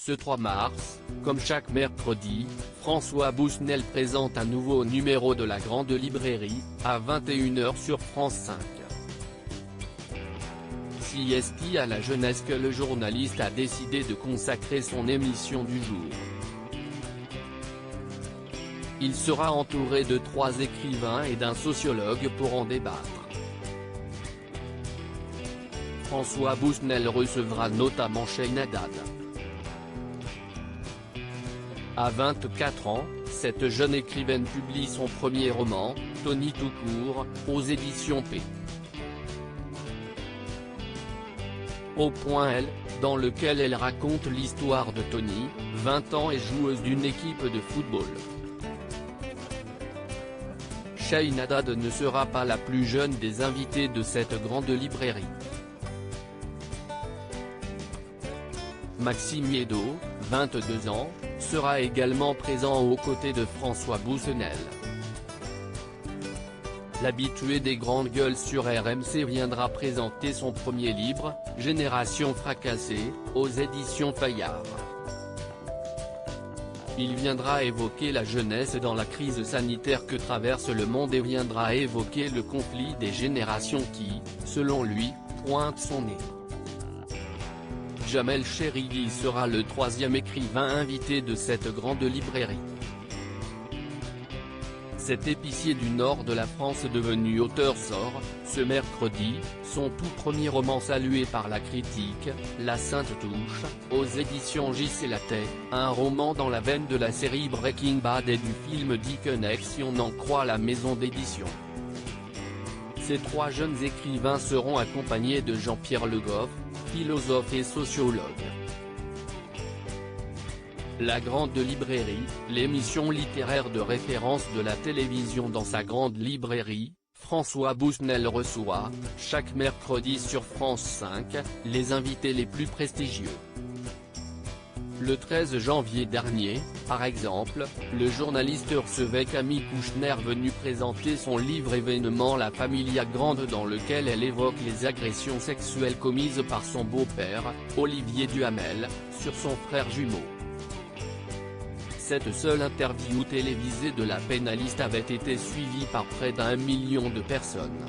Ce 3 mars, comme chaque mercredi, François Bousnel présente un nouveau numéro de la Grande Librairie, à 21 h sur France 5. C'est à la jeunesse que le journaliste a décidé de consacrer son émission du jour. Il sera entouré de 3 écrivains et d'un sociologue pour en débattre. François Bousnel recevra notamment Cheyne Haddad. À 24 ans, cette jeune écrivaine publie son premier roman, Tony tout court, aux éditions P. Au point L, dans lequel elle raconte l'histoire de Tony, 20 ans et joueuse d'une équipe de football. Cheyne Haddad ne sera pas la plus jeune des invités de cette grande librairie. Maxime Yeddo, 22 ans, sera également présent aux côtés de François Bousnel. L'habitué des grandes gueules sur RMC viendra présenter son premier livre, Génération fracassée, aux éditions Fayard. Il viendra évoquer la jeunesse dans la crise sanitaire que traverse le monde et viendra évoquer le conflit des générations qui, selon lui, pointe son nez. Jamel Cherigui sera le 3e écrivain invité de cette grande librairie. Cet épicier du nord de la France devenu auteur sort, ce mercredi, son tout premier roman salué par la critique, La Sainte Touche, aux éditions J.C. Lattès, un roman dans la veine de la série Breaking Bad et du film Dickenex si on en croit la maison d'édition. Ces 3 jeunes écrivains seront accompagnés de Jean-Pierre Le Goff, philosophe et sociologue. La Grande Librairie, l'émission littéraire de référence de la télévision dans sa grande librairie, François Bousnel reçoit, chaque mercredi sur France 5, les invités les plus prestigieux. Le 13 janvier dernier, par exemple, le journaliste recevait Camille Kouchner venu présenter son livre événement La Familia Grande dans lequel elle évoque les agressions sexuelles commises par son beau-père, Olivier Duhamel, sur son frère jumeau. Cette seule interview télévisée de la pénaliste avait été suivie par près d'1 million de personnes.